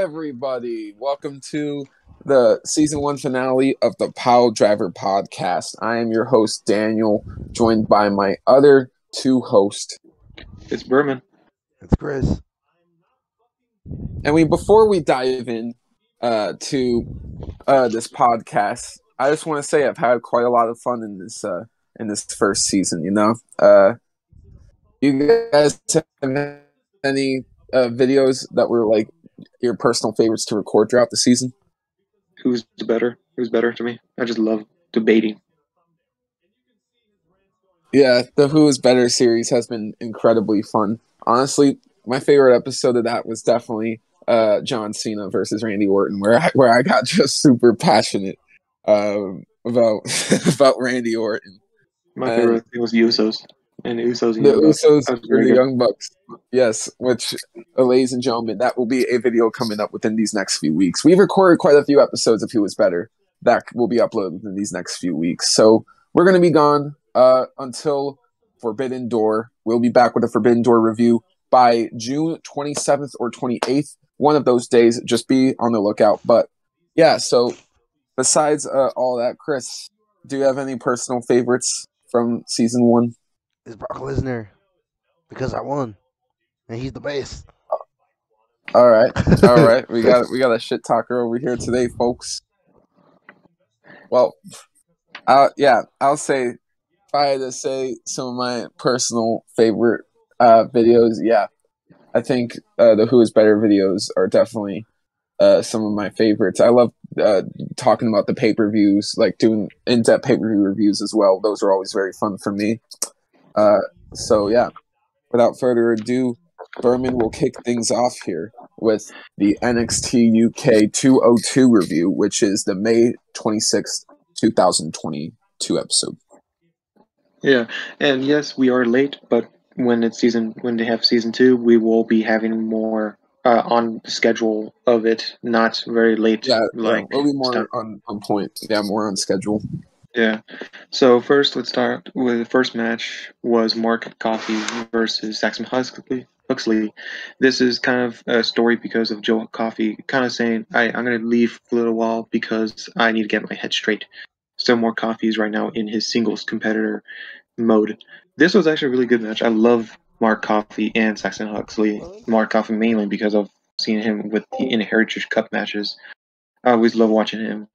everybody. Welcome to the season 1 finale of the Piledriver podcast. I am your host, Daniel, joined by my other two hosts. It's Berman. It's Chris. And before we dive in to this podcast, I just want to say I've had quite a lot of fun in this first season. You guys have any videos that were like your personal favorites to record throughout the season? Who's better? Who's better to me? I just love debating. Yeah, the Who is Better series has been incredibly fun. Honestly, my favorite episode of that was definitely John Cena versus Randy Orton, where I got just super passionate about about Randy Orton. My favorite thing was the Usos. And the Usos and The Young Bucks. Usos That was and very the good. Young Bucks. Yes, which, ladies and gentlemen, that will be a video coming up within these next few weeks. We've recorded quite a few episodes of Who is Better that will be uploaded in these next few weeks. So we're going to be gone until Forbidden Door. We'll be back with a Forbidden Door review by June 27th or 28th. One of those days. Just be on the lookout. But yeah, so besides all that, Chris, do you have any personal favorites from season 1? It's Brock Lesnar because I won, and he's the best. All right. We got a shit talker over here today, folks. Well, I'll say if I had to say some of my personal favorite videos, I think the Who is Better videos are definitely some of my favorites. I love talking about the pay-per-views, like doing in-depth pay-per-view reviews as well. Those are always very fun for me. So yeah, without further ado, Berman will kick things off here with the NXT UK 202 review, which is the May 26th, 2022 episode. Yeah. And yes, we are late, but when they have season 2, we will be having more on the schedule of it, not very late. We'll be more on point. Yeah, more on schedule. Yeah. So first, let's start with the first match was Mark Coffey versus Saxon Huxley. This is kind of a story because of Joe Coffey kind of saying, I'm going to leave for a little while because I need to get my head straight. So Mark Coffey is right now in his singles competitor mode. This was actually a really good match. I love Mark Coffey and Saxon Huxley. Mark Coffey mainly because of seeing him with the Heritage Cup matches. I always love watching him.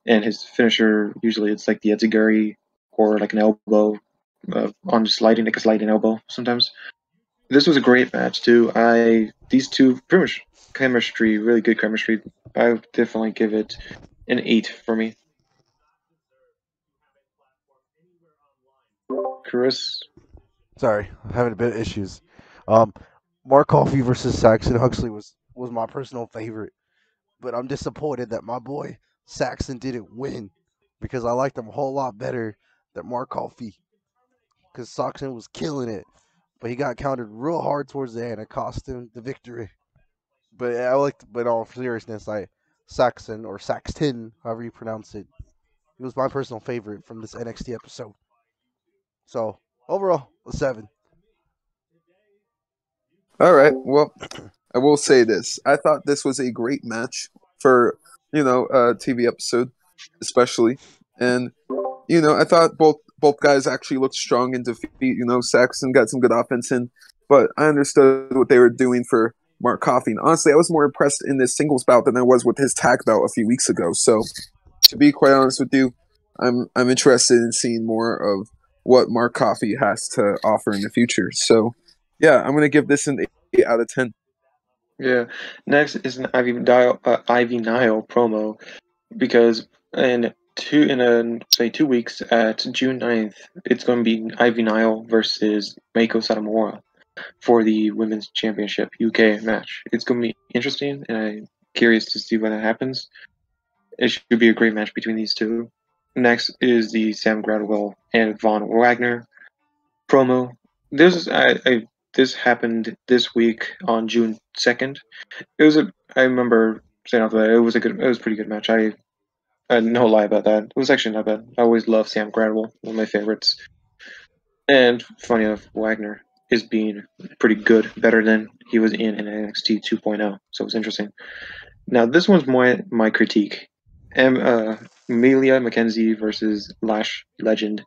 And his finisher, usually it's like the Edziguri or like an elbow on sliding, like a sliding elbow sometimes. This was a great match too. These two pretty much chemistry, really good chemistry. I would definitely give it an 8 for me. Chris? Sorry, I'm having a bit of issues. Mark Coffey versus Saxon Huxley was my personal favorite, but I'm disappointed that my boy Saxon didn't win because I liked him a whole lot better than Mark Coffey because Saxon was killing it, but he got countered real hard towards the end. It cost him the victory. But in all seriousness, Saxon or Saxton, however you pronounce it, he was my personal favorite from this NXT episode. So overall, a 7. All right. Well, I will say this. I thought this was a great match for, a TV episode, especially. And, I thought both guys actually looked strong in defeat. Saxon got some good offense in, but I understood what they were doing for Mark Coffey. And honestly, I was more impressed in this singles bout than I was with his tag bout a few weeks ago. So, to be quite honest with you, I'm interested in seeing more of what Mark Coffey has to offer in the future. So, yeah, I'm going to give this an 8 out of 10. Yeah. Next is an Ivy Nile promo because in 2 weeks at June 9th, it's going to be Ivy Nile versus Meiko Satomura for the Women's Championship UK match. It's going to be interesting, and I'm curious to see what happens. It should be a great match between these two. Next is the Sam Gradwell and Von Wagner promo. This happened this week on June 2nd. I remember saying off that it was a pretty good match. I no lie about that. It was actually not bad. I always love Sam Gradwell, one of my favorites. And funny enough, Wagner is being pretty good, better than he was in NXT 2.0. So it was interesting. Now this one's my critique. Amelia McKenzie versus Lash Legend.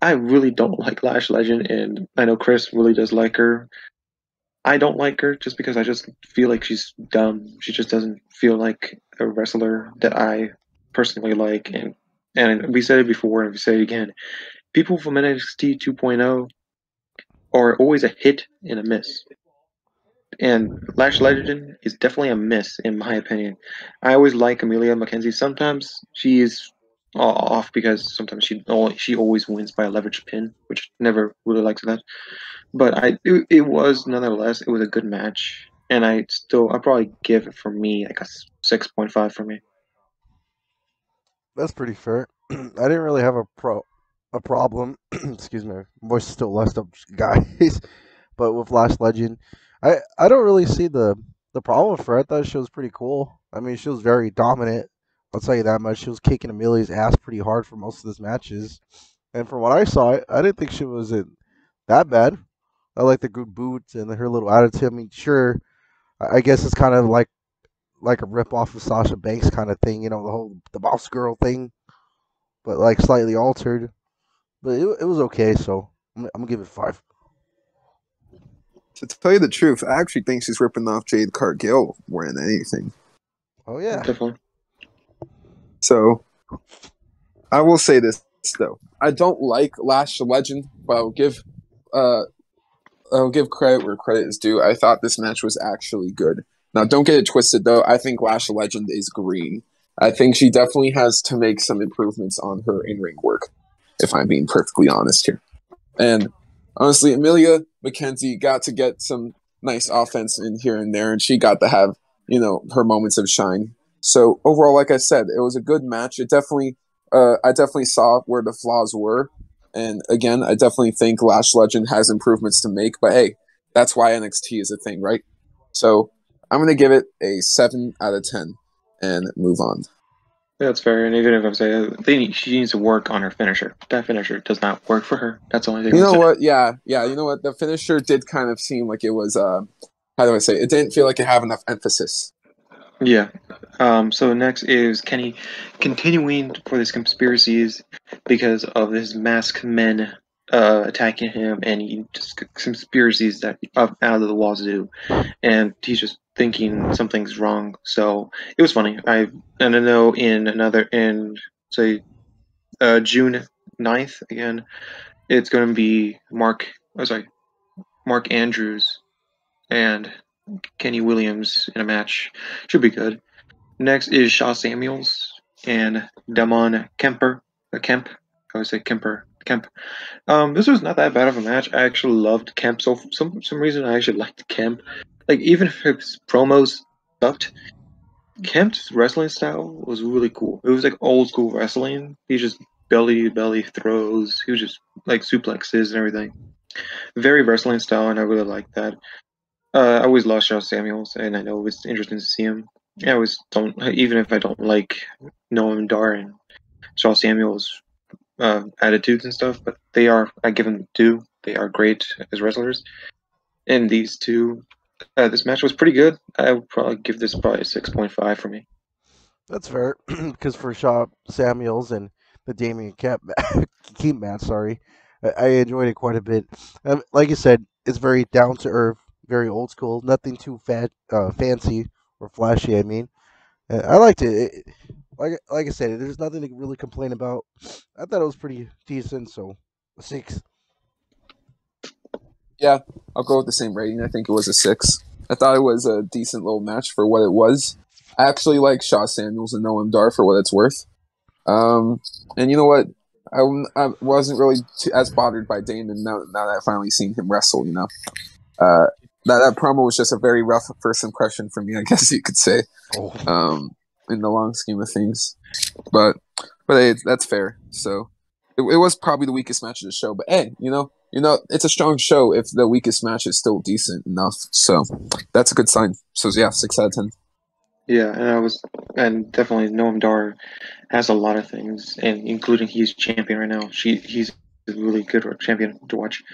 I really don't like Lash Legend, and I know Chris really does like her. I don't like her just because I just feel like she's dumb. She just doesn't feel like a wrestler that I personally like. And we said it before, and we say it again. People from NXT 2.0 are always a hit and a miss. And Lash Legend is definitely a miss, in my opinion. I always like Amelia McKenzie. Sometimes she is off because sometimes she always wins by a leverage pin, which never really likes that. But it was nonetheless it was a good match, and I probably give it for me like a 6.5 for me. That's pretty fair. I didn't really have a problem. Excuse me, my voice is still left up, guys. But with Last Legend, I don't really see the problem with her. I thought she was pretty cool. I mean, she was very dominant. I'll tell you that much. She was kicking Amelia's ass pretty hard for most of these matches. And from what I saw, I didn't think she was that bad. I like the good boots and her little attitude. I mean, sure, I guess it's kind of like a rip off of Sasha Banks kind of thing, the whole the boss girl thing, but like slightly altered. But it was okay, so I'm gonna give it 5. To tell you the truth, I actually think she's ripping off Jade Cargill more than anything. Oh yeah, Definitely. So I will say this though: I don't like Lash Legend, but uh, I'll give credit where credit is due. I thought this match was actually good. Now, don't get it twisted though. I think Lash Legend is green. I think she definitely has to make some improvements on her in-ring work, if I'm being perfectly honest here. And honestly, Amelia McKenzie got to get some nice offense in here and there, and she got to have, her moments of shine. So overall, like I said, it was a good match. I definitely saw where the flaws were, and again, I definitely think Lash Legend has improvements to make. But hey, that's why NXT is a thing, right? So I'm gonna give it a 7 out of 10 and move on. Yeah, that's fair. And even if I'm saying she needs to work on her finisher. That finisher does not work for her. That's the only thing You I'm know saying. what? Yeah. You know what? The finisher did kind of seem like it was. How do I say? It didn't feel like it had enough emphasis. Yeah. So next is Kenny continuing for these conspiracies because of his masked men attacking him, and he just conspiracies that up out of the wazoo, and he's just thinking something's wrong. So it was funny. I know in say June 9th again, it's going to be Mark Andrews and Kenny Williams in a match. Should be good. Next is Shaw Samuels and Damon Kemper. Kemp. I would say Kemper. Kemp. This was not that bad of a match. I actually loved Kemp. So for some reason, I actually liked Kemp. Like even if his promos sucked, Kemp's wrestling style was really cool. It was like old school wrestling. He just belly to belly throws. He was just like suplexes and everything. Very wrestling style, and I really liked that. I always lost Shaw Samuels, and I know it was interesting to see him. I always don't, even if I don't like Noam Dar and Shaw Samuels' attitudes and stuff, but I give them due. They are great as wrestlers. And these two, this match was pretty good. I would probably give this probably a 6.5 for me. that's fair. Because for Shaw Samuels and the Damien Keep match, sorry, I enjoyed it quite a bit. Like you said, it's very down to earth, very old school, nothing too fancy or flashy. I mean, I liked it. Like I said, there's nothing to really complain about. I thought it was pretty decent, so a 6. Yeah, I'll go with the same rating. I think it was a 6. I thought it was a decent little match for what it was. I actually like Shaw Samuels and Noam Dar for what it's worth. And you know what? I wasn't really as bothered by Damon now that I finally seen him wrestle. Uh, that promo was just a very rough first impression for me, I guess you could say. Oh. In the long scheme of things, but hey, that's fair. So it was probably the weakest match of the show. But hey, it's a strong show if the weakest match is still decent enough. So that's a good sign. So yeah, 6 out of 10. Yeah, and definitely Noam Dar has a lot of things, and including he's champion right now. He's a really good champion to watch.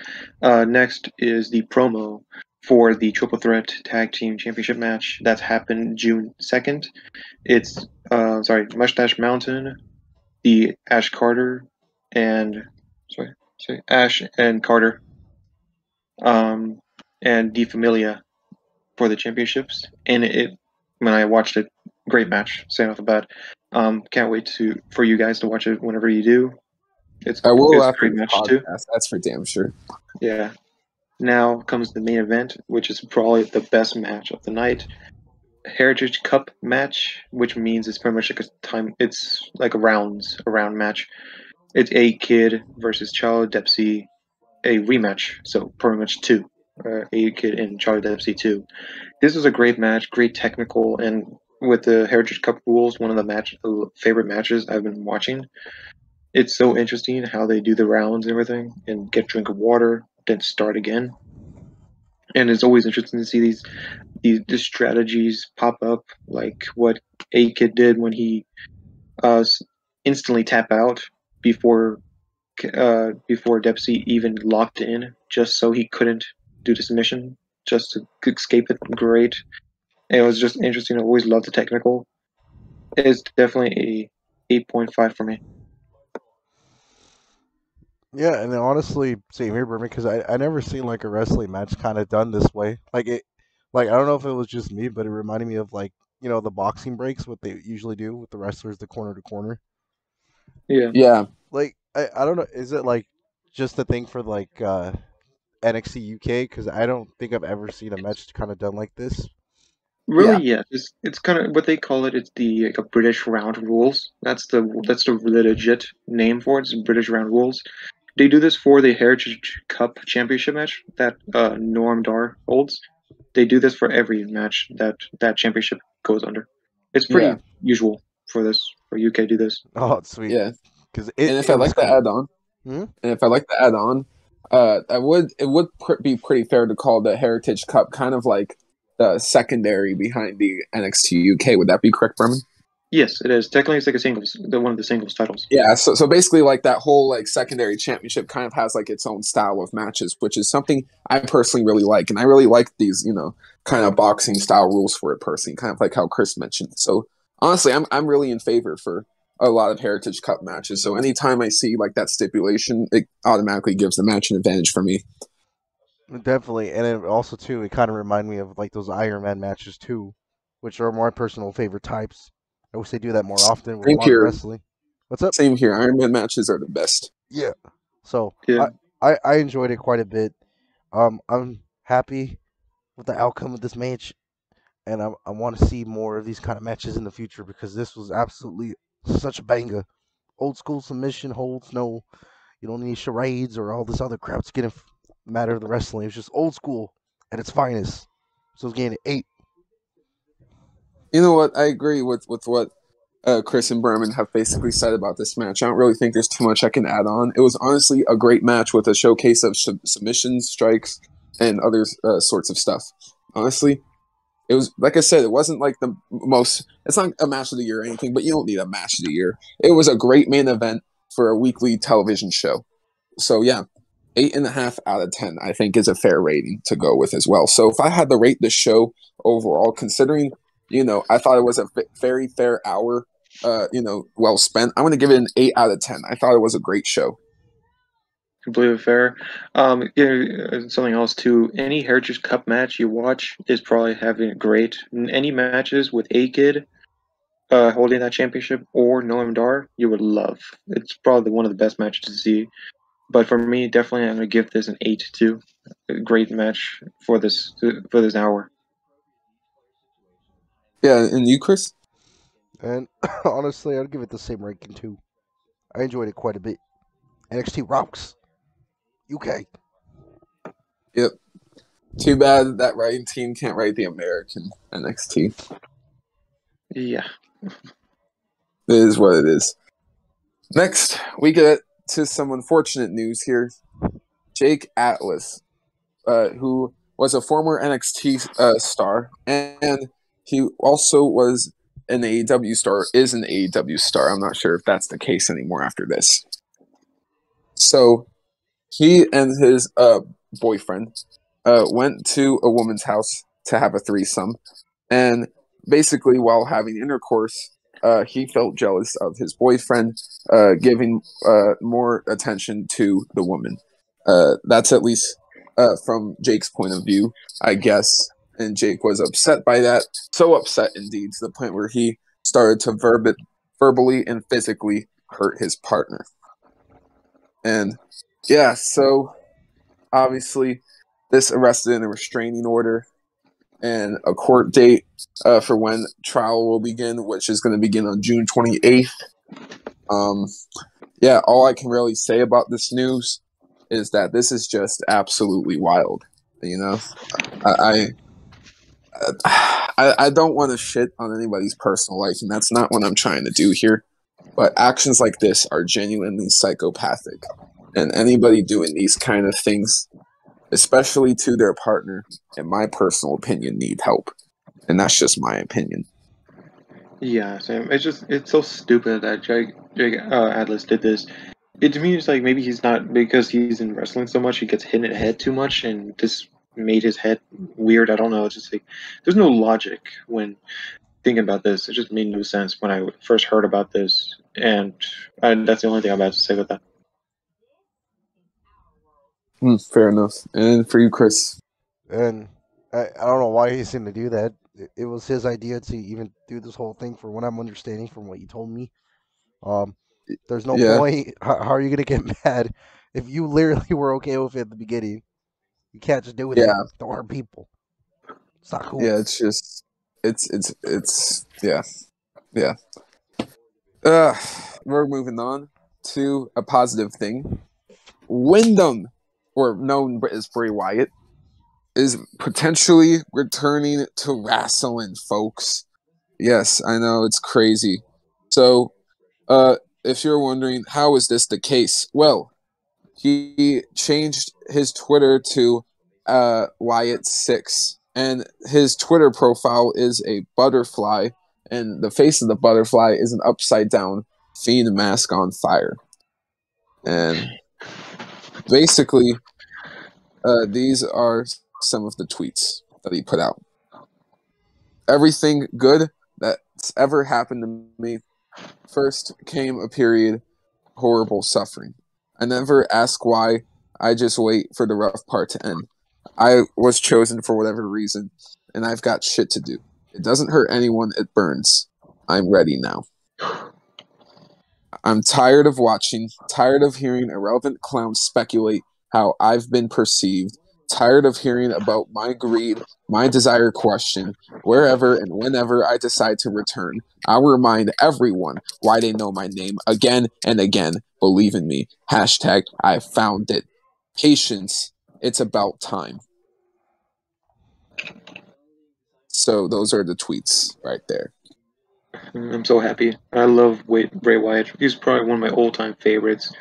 Next is the promo for the Triple Threat Tag Team Championship match that's happened June 2nd. It's Mustache Mountain, the Ash Carter, and Ash and Carter, and De Familia for the championships. And when I watched it, great match. Saying off the bat, can't wait for you guys to watch it whenever you do. I will it's a after great the match too. podcast. That's for damn sure. Yeah. Now comes the main event, which is probably the best match of the night. Heritage Cup match, which means it's pretty much like it's like a round match. It's A-Kid versus Charlie Dempsey, a rematch, so pretty much two. A-Kid and Charlie Dempsey 2. This is a great match, great technical, and with the Heritage Cup rules, one of the favorite matches I've been watching. It's so interesting how they do the rounds and everything, and get a drink of water, then start again. And it's always interesting to see these strategies pop up, like what A-Kid did when he instantly tap out before Dempsey even locked in, just so he couldn't do the submission, just to escape it. Great. And it was just interesting. I always loved the technical. It's definitely a 8.5 for me. Yeah, and then honestly, same here, Berman, because I never seen like a wrestling match kind of done this way. Like I don't know if it was just me, but it reminded me of like the boxing breaks, what they usually do with the wrestlers, the corner to corner. Yeah. Like I don't know, is it like just a thing for like NXT UK? Because I don't think I've ever seen a match kind of done like this. Really, yeah. It's kind of what they call it. It's the like a British round rules. That's the legit name for it. It's British round rules. They do this for the Heritage Cup Championship match that Norm Dar holds. They do this for every match that championship goes under. It's pretty Yeah. usual for UK do this. Oh, it's sweet. Yeah. Because And if it I'd was like to cool. add on, it would be pretty fair to call the Heritage Cup kind of like the secondary behind the NXT UK. Would that be correct, Berman? Yes, it is. Technically, it's like one of the singles titles. Yeah, so basically, like that whole like secondary championship kind of has like its own style of matches, which is something I personally really like, and I really like these kind of boxing style rules for it personally, kind of like how Chris mentioned. So honestly, I'm really in favor for a lot of Heritage Cup matches. So anytime I see like that stipulation, it automatically gives the match an advantage for me. Definitely, and it also too, it kind of reminded me of like those Iron Man matches too, which are my personal favorite types. I wish they do that more often with Same modern here. wrestling. What's up? Same here. Iron Man matches are the best. Yeah. So Yeah. I enjoyed it quite a bit. I'm happy with the outcome of this match, and I want to see more of these kind of matches in the future because this was absolutely such a banger. Old school submission holds, no, you don't need charades or all this other crap to get in matter of the wrestling. It was just old school at its finest. So it's getting an 8. You know what? I agree with what Chris and Berman have basically said about this match. I don't really think there's too much I can add on. It was honestly a great match with a showcase of submissions, strikes, and other sorts of stuff. Honestly, it was like I said, it wasn't like the most. It's not a match of the year or anything, but you don't need a match of the year. It was a great main event for a weekly television show. So yeah, 8.5 out of 10 I think is a fair rating to go with as well. So if I had to rate the show overall, considering I thought it was a very fair hour, well spent, I'm going to give it an 8 out of 10. I thought it was a great show. Completely fair. Something else too. Any Heritage Cup match you watch is probably having it great. Any matches with A-Kid holding that championship or Noam Dar, you would love. It's probably one of the best matches to see. But for me, definitely, I'm gonna give this an 8 too. A great match for this hour. Yeah, and you, Chris? And honestly, I'd give it the same ranking too. I enjoyed it quite a bit. NXT rocks. UK. Yep. Too bad that writing team can't write the American NXT. Yeah. It is what it is. Next, we get to some unfortunate news here. Jake Atlas, who was a former NXT star, and he also was an AEW star, is an AEW star. I'm not sure if that's the case anymore after this. So he and his boyfriend went to a woman's house to have a threesome, and basically, while having intercourse, he felt jealous of his boyfriend giving more attention to the woman. That's at least from Jake's point of view, I guess. And Jake was upset by that, so upset indeed, to the point where he started to verbally and physically hurt his partner. And yeah, so obviously, this arrested in a restraining order and a court date for when trial will begin, which is going to begin on June 28th. Yeah, all I can really say about this news is that this is just absolutely wild. You know, I I don't want to shit on anybody's personal life, and that's not what I'm trying to do here. But actions like this are genuinely psychopathic, and anybody doing these kind of things, especially to their partner, in my personal opinion, need help. And that's just my opinion. Yeah, Sam. It's so stupid that Jake Atlas did this. It to me it's like maybe he's not because he's in wrestling so much he gets hit in the head too much and just made his head weird. I don't know. It's just like there's no logic when thinking about this. It just made no sense when I first heard about this, and that's the only thing I'm about to say about that. Fair enough. And for you, Chris? And I don't know why he's going to do that. It was his idea to even do this whole thing, from what I'm understanding from what you told me. There's no point. How are you going to get mad if you literally were okay with it at the beginning? You can't just do it to harm people. It's not cool. Yeah, it's just, it's yeah. We're moving on to a positive thing. Wyndham, or known as Bray Wyatt, is potentially returning to wrestling, folks. Yes, I know, it's crazy. So, if you're wondering, how is this the case? Well, he changed his Twitter to Wyatt6, and his Twitter profile is a butterfly, and the face of the butterfly is an upside down fiend mask on fire. And basically, these are some of the tweets that he put out. Everything good that's ever happened to me. First came a period horrible suffering. I never ask why. I just wait for the rough part to end. I was chosen for whatever reason, and I've got shit to do. It doesn't hurt anyone, it burns. I'm ready now. I'm tired of watching, tired of hearing irrelevant clowns speculate how I've been perceived, tired of hearing about my greed, my desire question. Wherever and whenever I decide to return, I'll remind everyone why they know my name again and again. Believe in me. Hashtag I found it. Patience. It's about time. So those are the tweets right there. I'm so happy. I love Bray Wyatt. He's probably one of my all-time favorites.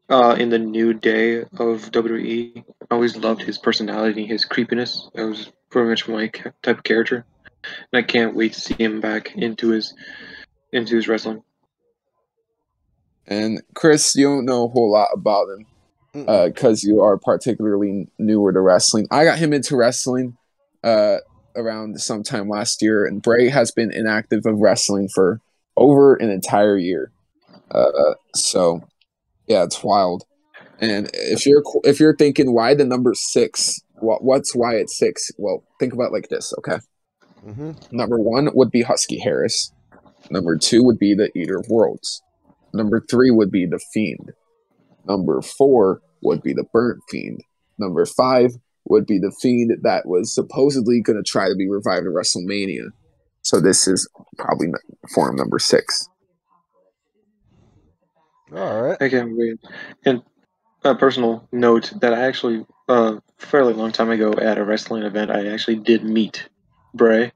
In the New Day of WWE, I always loved his personality, his creepiness. That was pretty much my type of character, and I can't wait to see him back into his wrestling. And Chris, you don't know a whole lot about him because you are particularly newer to wrestling. I got him into wrestling around sometime last year, and Bray has been inactive of wrestling for over an entire year. So yeah, it's wild. And if you're thinking why the number 6, what's Wyatt 6? Well, think about it like this, okay? Mm-hmm. Number 1 would be Husky Harris. Number 2 would be the Eater of Worlds. Number 3 would be the Fiend. Number 4 would be the Burnt Fiend. Number 5 would be the Fiend that was supposedly going to try to be revived at WrestleMania. So this is probably form number 6. All right. I can't wait. And a personal note that I actually, fairly long time ago at a wrestling event, I actually did meet Bray.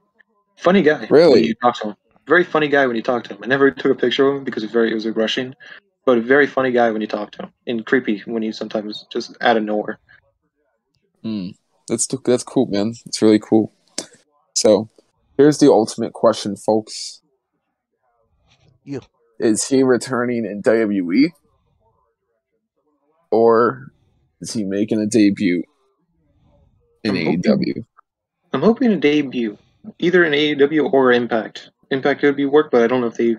Funny guy. Really? When you talk to him. Very funny guy when you talk to him. I never took a picture of him because it was rushing, but a very funny guy when you talk to him, and creepy when he sometimes just out of nowhere. That's cool, man. It's really cool. So here's the ultimate question, folks. Yeah. Is he returning in WWE? Or is he making a debut in AEW. I'm hoping to debut either in AEW or Impact. Impact could be work, but I don't know if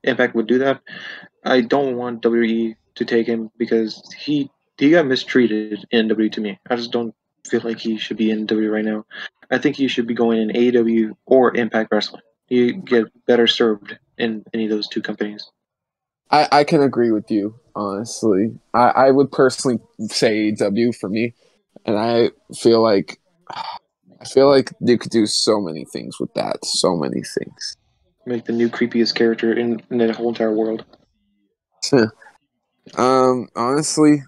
Impact would do that. I don't want WWE to take him because he got mistreated in WWE to me. I just don't feel like he should be in WWE right now. I think he should be going in AEW or Impact Wrestling. You get better served in any of those two companies. I can agree with you, honestly. I would personally say AEW for me, and I feel like they could do so many things with that. So many things. Make the new creepiest character in the whole entire world. Honestly,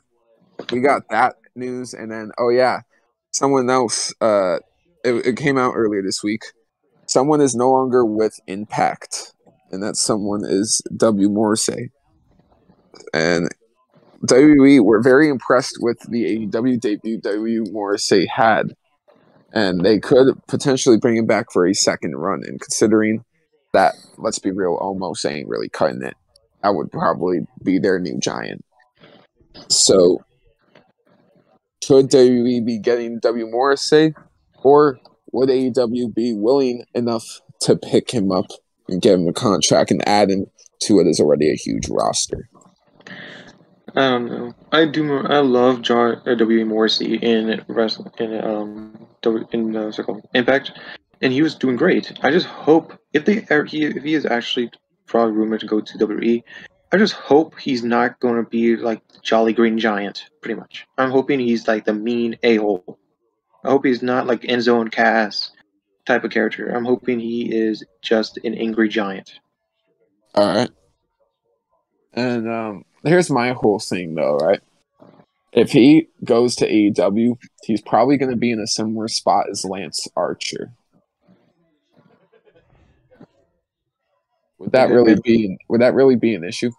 we got that news, and then someone else. It came out earlier this week. Someone is no longer with Impact, and that someone is W. Morrissey. And WWE were very impressed with the AEW debut W. Morrissey had, and they could potentially bring him back for a second run. And considering that, let's be real, almost ain't really cutting it, I would probably be their new giant. So, could WWE be getting W. Morrissey, or would AEW be willing enough to pick him up and give him a contract and add him to what is already a huge roster? I don't know. I love W. Morrissey in wrestling what's it called? Impact, and he was doing great. I just hope if he is actually probably rumored to go to WWE, I just hope he's not going to be like Jolly Green Giant. Pretty much, I'm hoping he's like the mean a-hole. I hope he's not like Enzo and Cass type of character. I'm hoping he is just an angry giant. All right. And here's my whole thing, though, right? If he goes to AEW, he's probably going to be in a similar spot as Lance Archer. Would that really be an issue?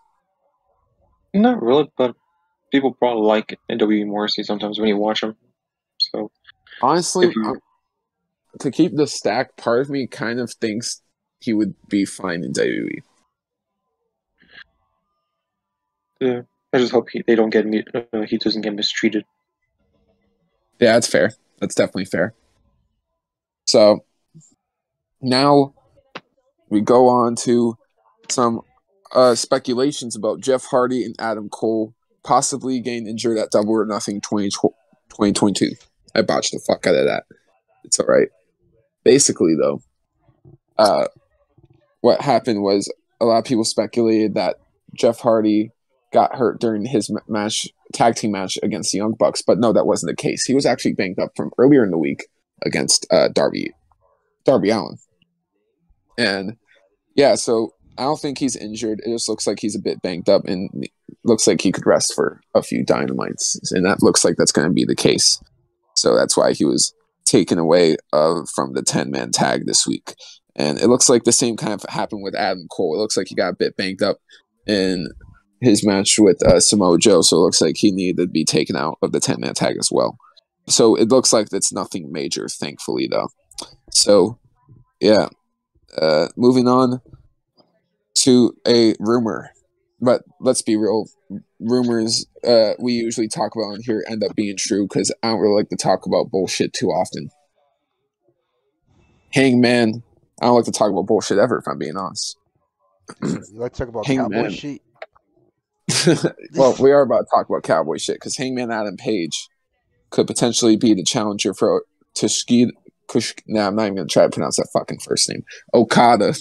Not really, but people probably like W. Morrissey sometimes when you watch him. So honestly, to keep the stack, part of me kind of thinks he would be fine in WWE. Yeah, I just hope he doesn't get mistreated. Yeah, that's fair. That's definitely fair. So now we go on to some speculations about Jeff Hardy and Adam Cole possibly getting injured at Double or Nothing 2022. I botched the fuck out of that. It's all right. Basically, though, what happened was a lot of people speculated that Jeff Hardy got hurt during his tag team match against the Young Bucks, but no, that wasn't the case. He was actually banged up from earlier in the week against Darby Allin. And yeah, so I don't think he's injured. It just looks like he's a bit banged up and looks like he could rest for a few Dynamites. And that looks like that's going to be the case. So that's why he was taken away from the 10-man tag this week. And it looks like the same kind of happened with Adam Cole. It looks like he got a bit banged up in his match with Samoa Joe. So it looks like he needed to be taken out of the 10-man tag as well. So it looks like it's nothing major, thankfully, though. So, yeah. Moving on to a rumor. But let's be real. Rumors we usually talk about on here end up being true because I don't really like to talk about bullshit too often. Hangman, I don't like to talk about bullshit ever, if I'm being honest. You like to talk about Hangman. cowboy shit? Well, we are about to talk about cowboy shit because Hangman Adam Page could potentially be the challenger for Tashkid. Nah, I'm not even going to try to pronounce that fucking first name. Okada.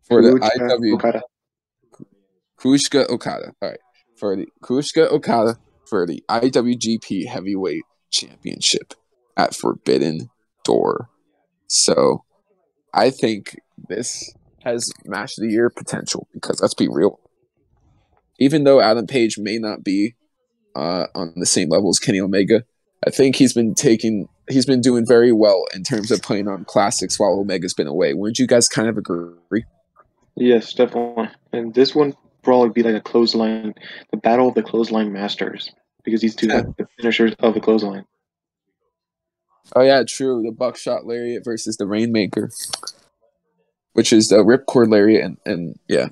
For the IW. Okada. Kushka Okada. All right. For the Kushka Okada for the IWGP Heavyweight Championship at Forbidden Door. So I think this has match of the year potential because let's be real. Even though Adam Page may not be on the same level as Kenny Omega, I think he's been doing very well in terms of playing on classics while Omega's been away. Wouldn't you guys kind of agree? Yes, definitely. And this one probably be like a clothesline, the battle of the clothesline masters, because these two have the finishers of the clothesline. Oh yeah, true. The Buckshot Lariat versus the Rainmaker, which is the Ripcord Lariat, and yeah.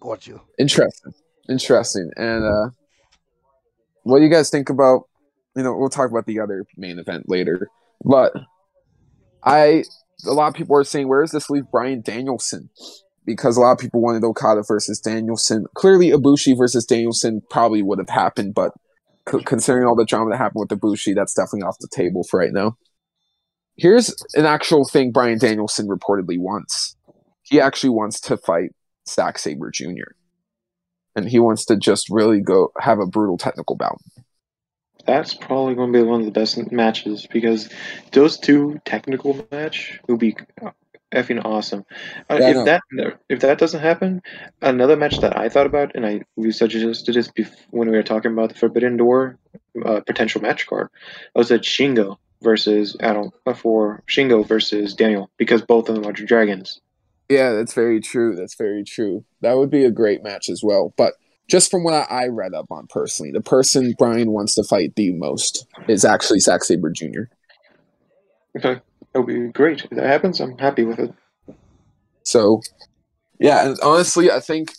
Got you. Interesting. And what do you guys think about we'll talk about the other main event later. But a lot of people are saying, where does this leave Bryan Danielson? Because a lot of people wanted Okada versus Danielson. Clearly, Ibushi versus Danielson probably would have happened, but considering all the drama that happened with Ibushi, that's definitely off the table for right now. Here's an actual thing Bryan Danielson reportedly wants. He actually wants to fight Zack Sabre Jr. And he wants to just really go have a brutal technical bout. That's probably going to be one of the best matches because those two technical match will be effing awesome. If that doesn't happen, another match that I thought about and we suggested this when we were talking about the Forbidden Door potential match card, I was at Shingo versus Daniel because both of them are dragons. Yeah, that's very true. That's very true. That would be a great match as well. But just from what I read up on personally, the person Bryan wants to fight the most is actually Zack Sabre Jr. Okay, that would be great. If that happens, I'm happy with it. So, yeah, and honestly, I think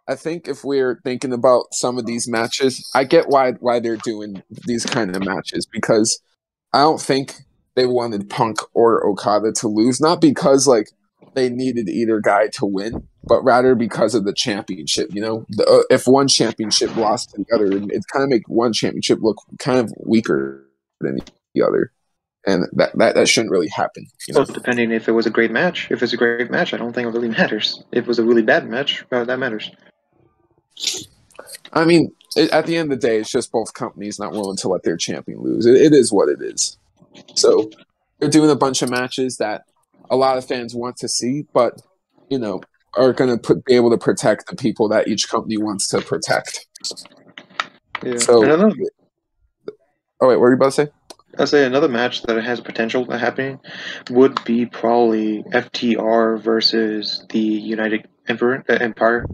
if we're thinking about some of these matches, I get why they're doing these kind of matches because I don't think they wanted Punk or Okada to lose, not because like they needed either guy to win, but rather because of the championship. If one championship lost to the other, it kind of make one championship look kind of weaker than the other, and that shouldn't really happen. Well, depending if it was a great match. If it's a great match, I don't think it really matters. If it was a really bad match, that matters. I mean, at the end of the day, it's just both companies not willing to let their champion lose. It is what it is. So they're doing a bunch of matches that a lot of fans want to see, but are going to be able to protect the people that each company wants to protect. Yeah. So, oh wait, what were you about to say? I'll say another match that has potential happening would be probably FTR versus the United Empire.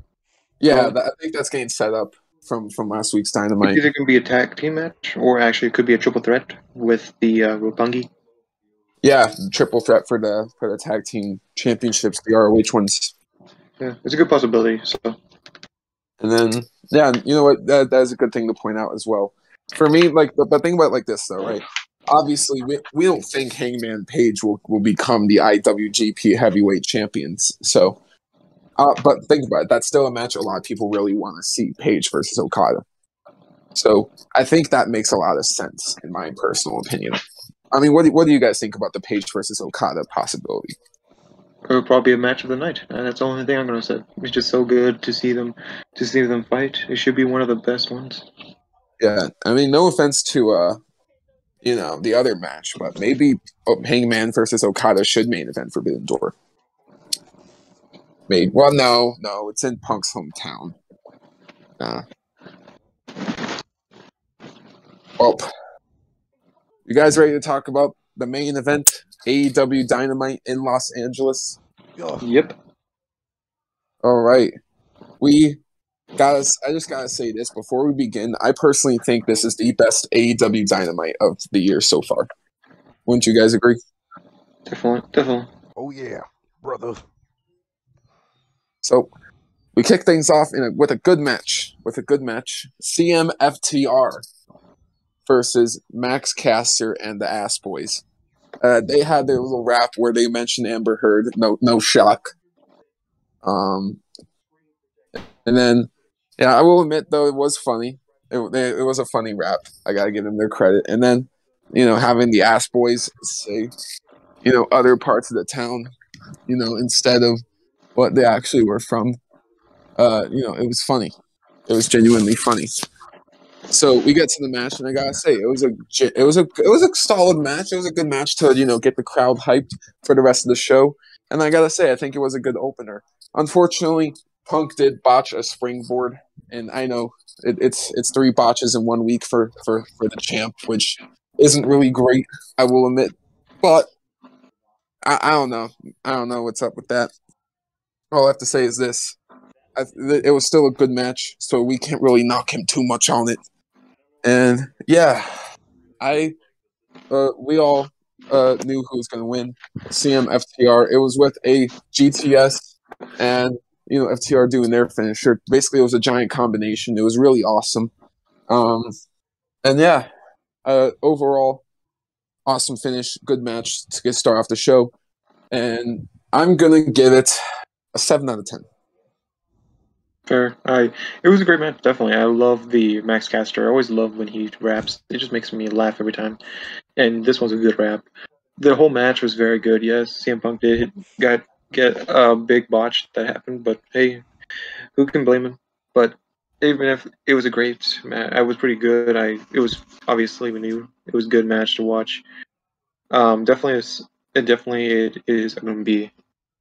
Yeah, I think that's getting set up from last week's Dynamite. Either can be a tag team match, or actually it could be a triple threat with the Roppongi. Yeah, triple threat for the tag team championships, the ROH ones. Yeah, it's a good possibility. So. And then, yeah, you know what? That's a good thing to point out as well. For me, like the thing about it like this though, right? Obviously, we don't think Hangman Page will become the IWGP Heavyweight Champions. So, but think about it. That's still a match a lot of people really want to see, Page versus Okada. So I think that makes a lot of sense, in my personal opinion. I mean, what do you guys think about the Page versus Okada possibility? It would probably be a match of the night. That's the only thing I'm going to say. It's just so good to see them fight. It should be one of the best ones. Yeah, I mean, no offense to the other match, but maybe Hangman versus Okada should main event Forbidden Door. Maybe. Well, no, it's in Punk's hometown. Well, you guys ready to talk about the main event, AEW Dynamite in Los Angeles? Yep. All right. I just gotta say this before we begin. I personally think this is the best AEW Dynamite of the year so far. Wouldn't you guys agree? Definitely. Oh yeah, brother. So we kick things off with a good match. CM FTR versus Max Caster and the Ass Boys. They had their little rap where they mentioned Amber Heard. No shock. And then, yeah, I will admit though it was funny. It was a funny rap. I gotta give them their credit. And then, having the Ass Boys say, other parts of the town, instead of what they actually were from. It was funny. It was genuinely funny. So we get to the match, and I gotta say, it was a solid match. It was a good match to get the crowd hyped for the rest of the show. And I gotta say, I think it was a good opener. Unfortunately, Punk did botch a springboard, and I know it's 3 botches in 1 week for the champ, which isn't really great, I will admit. But I don't know. I don't know what's up with that. All I have to say is this. It was still a good match, so we can't really knock him too much on it. And yeah, we all knew who was going to win. CM FTR. It was with a GTS and FTR doing their finisher. Basically, it was a giant combination. It was really awesome. And yeah, Overall, awesome finish, good match to get start off the show, and I'm gonna give it a 7 out of 10. Fair. It was a great match, definitely. I love the Max Caster. I always love when he raps. It just makes me laugh every time. And this was a good rap. The whole match was very good. Yes, CM Punk did get a big botch that happened, but hey, who can blame him? But even if it was a great match, I was pretty good. It was obviously we knew it was a good match to watch. Definitely it is going to be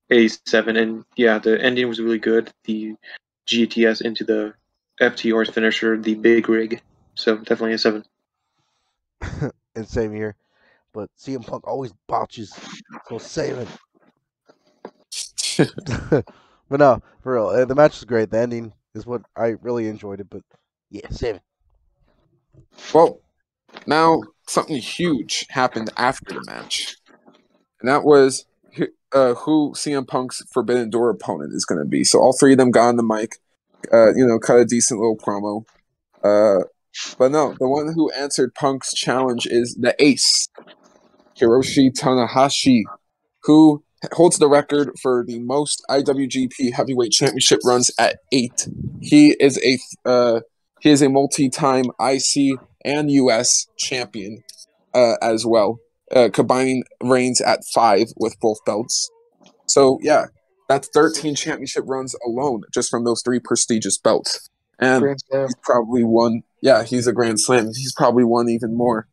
a 7, and yeah, the ending was really good. The GTS into the FTR's finisher, the big rig. So definitely a 7. And same here. But CM Punk always botches, so 7. But no, for real, the match was great. The ending is what I really enjoyed it. But yeah, 7. Well, now something huge happened after the match, and that was who CM Punk's Forbidden Door opponent is going to be. So all three of them got on the mic, cut a decent little promo. But no, the one who answered Punk's challenge is the Ace, Hiroshi Tanahashi, who holds the record for the most IWGP Heavyweight Championship runs at 8. He is a multi-time IC and US champion as well, combining reigns at 5 with both belts. So yeah, that's 13 championship runs alone just from those 3 prestigious belts. And he's probably won. Yeah, he's a Grand Slam. He's probably won even more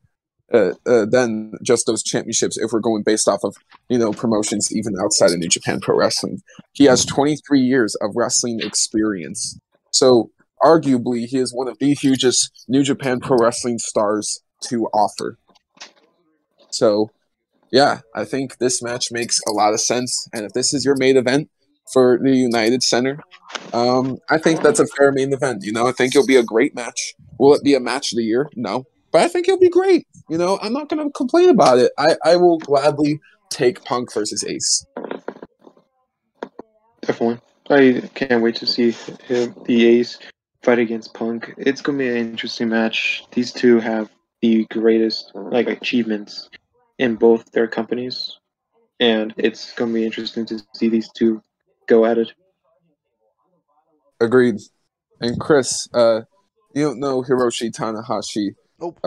than just those championships if we're going based off of promotions even outside of New Japan Pro Wrestling. He has 23 years of wrestling experience, so arguably he is one of the hugest New Japan Pro Wrestling stars to offer. So yeah, I think this match makes a lot of sense, and if this is your main event for the United Center, I think that's a fair main event. I think it'll be a great match. Will it be a match of the year? No, but I think it'll be great. I'm not going to complain about it. I will gladly take Punk versus Ace. Definitely. I can't wait to see the Ace fight against Punk. It's going to be an interesting match. These two have the greatest achievements in both their companies, and it's going to be interesting to see these two go at it. Agreed. And Chris, you don't know Hiroshi Tanahashi. Nope.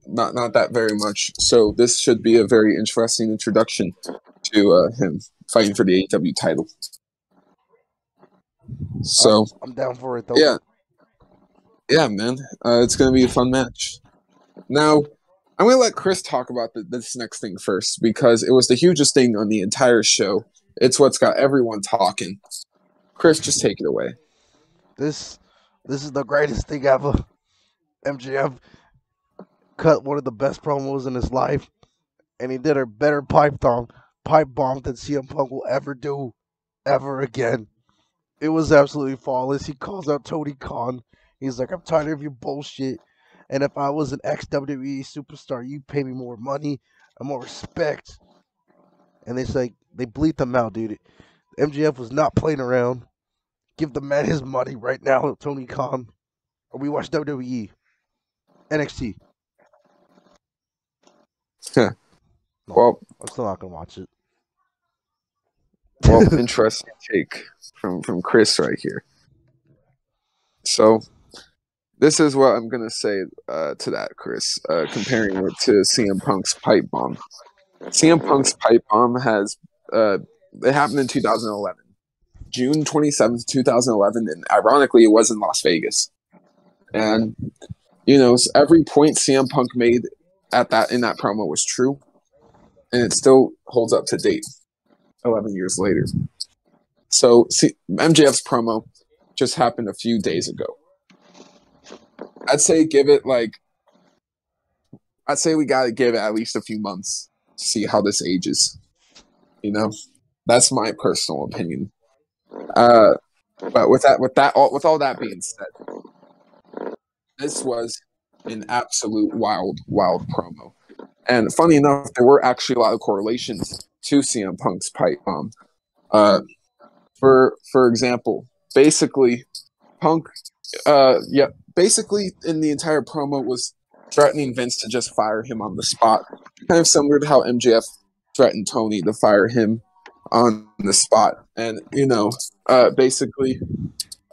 Not that very much. So this should be a very interesting introduction to him fighting for the AEW title. So I'm down for it though. Yeah, man. It's gonna be a fun match. Now, I'm gonna let Chris talk about this next thing first because it was the hugest thing on the entire show. It's what's got everyone talking. Chris, just take it away. This is the greatest thing ever. MJF cut one of the best promos in his life, and he did a better pipe bomb than CM Punk will ever do, ever again. It was absolutely flawless. He calls out Tony Khan. He's like, "I'm tired of your bullshit. And if I was an ex-WWE superstar, you'd pay me more money and more respect." And they bleat them out, dude. MJF was not playing around. Give the man his money right now, Tony Khan. Or we watch WWE. NXT. No, Well, I'm still not gonna watch it. Well, interesting take from Chris right here. So this is what I'm gonna say to that, Chris. Comparing it to CM Punk's pipe bomb. CM Punk's pipe bomb has it happened in 2011, June 27th, 2011, and ironically, it was in Las Vegas. And every point CM Punk made in that promo was true, and it still holds up to date 11 years later. So MJF's promo just happened a few days ago. I'd say we got to give it at least a few months to see how this ages. That's my personal opinion. But with all that being said, this was an absolute wild promo. And funny enough, there were actually a lot of correlations to CM Punk's pipe bomb. For example, basically, Punk, basically in the entire promo was threatening Vince to just fire him on the spot, kind of similar to how MJF threatened Tony to fire him on the spot. And basically,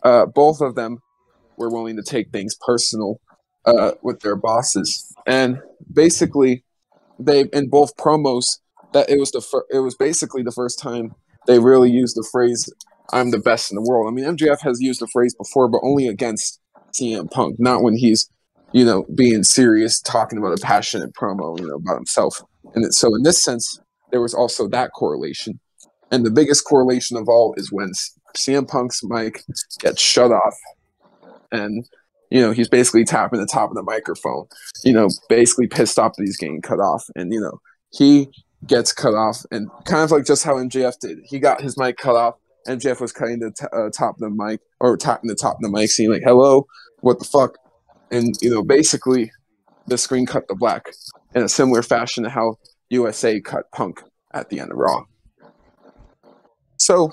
both of them were willing to take things personal with their bosses, and basically they in both promos that it was basically the first time they really used the phrase "I'm the best in the world." I mean, MJF has used the phrase before, but only against CM Punk, not when he's being serious, talking about a passionate promo, about himself. And so, in this sense, there was also that correlation. And the biggest correlation of all is when CM Punk's mic gets shut off, and he's basically tapping the top of the microphone, basically pissed off that he's getting cut off, and he gets cut off, and kind of like just how MJF did, he got his mic cut off. MJF was cutting the top of the mic, or tapping the top of the mic, saying like, "Hello, what the fuck?" And basically, the screen cut to black in a similar fashion to how USA cut Punk at the end of Raw. So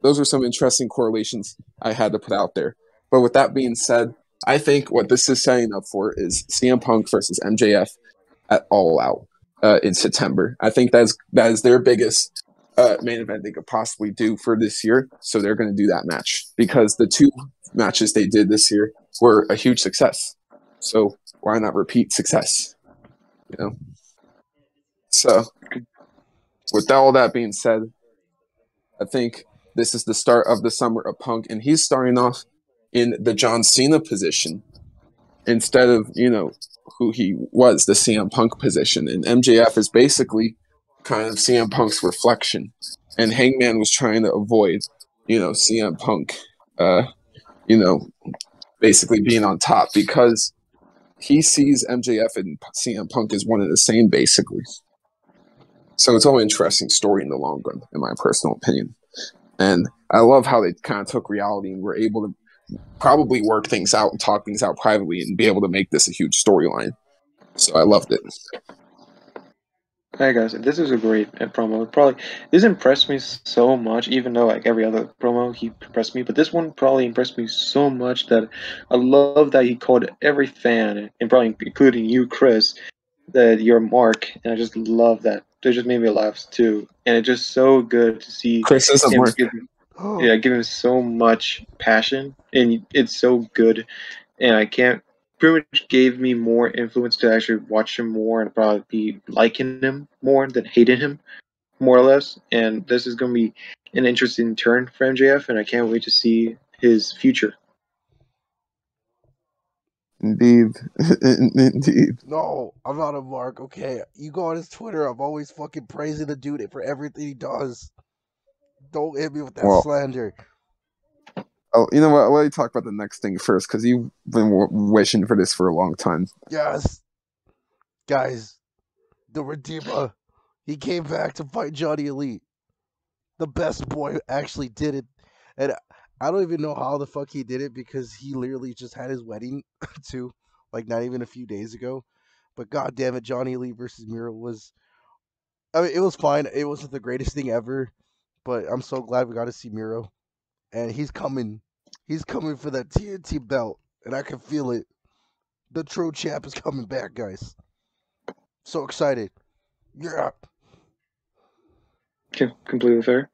those are some interesting correlations I had to put out there. But with that being said, I think what this is setting up for is CM Punk versus MJF at All Out in September. I think that is their biggest main event they could possibly do for this year. So they're going to do that match because the two matches they did this year were a huge success. So why not repeat success? So with all that being said, I think this is the start of the summer of Punk, and he's starting off in the John Cena position instead of, who he was, the CM Punk position. And MJF is basically kind of CM Punk's reflection. And Hangman was trying to avoid, CM Punk, basically being on top because he sees MJF and CM Punk as one and the same, basically. So it's all an interesting story in the long run, in my personal opinion. And I love how they kind of took reality and were able to probably work things out and talk things out privately and be able to make this a huge storyline. So I loved it. Hey guys, this is a great promo. This impressed me so much, even though like every other promo he impressed me, but this one probably impressed me so much that I love that he called every fan, and probably including you, Chris, that you're Mark, and I just love that. It just made me laugh too, and it's just so good to see Chris is a him Mark. give him so much passion, and it's so good, and I can't. Pretty much gave me more influence to actually watch him more and probably be liking him more than hating him, more or less. And this is going to be an interesting turn for MJF, and I can't wait to see his future. Indeed. Indeed. No, I'm not a Mark. Okay, you go on his Twitter. I'm always fucking praising the dude for everything he does. Don't hit me with that slander. Oh, you know what? I'll let you talk about the next thing first because you've been wishing for this for a long time. Yes. Guys, the Redeemer, he came back to fight Johnny Elite. The best boy actually did it. And I don't even know how the fuck he did it because he literally just had his wedding too, like not even a few days ago. But god damn it, Johnny Elite versus Miro was, I mean, it was fine. It wasn't the greatest thing ever, but I'm so glad we got to see Miro. And he's coming. He's coming for that TNT belt, and I can feel it. The true champ is coming back, guys. So excited. Yeah. Completely fair.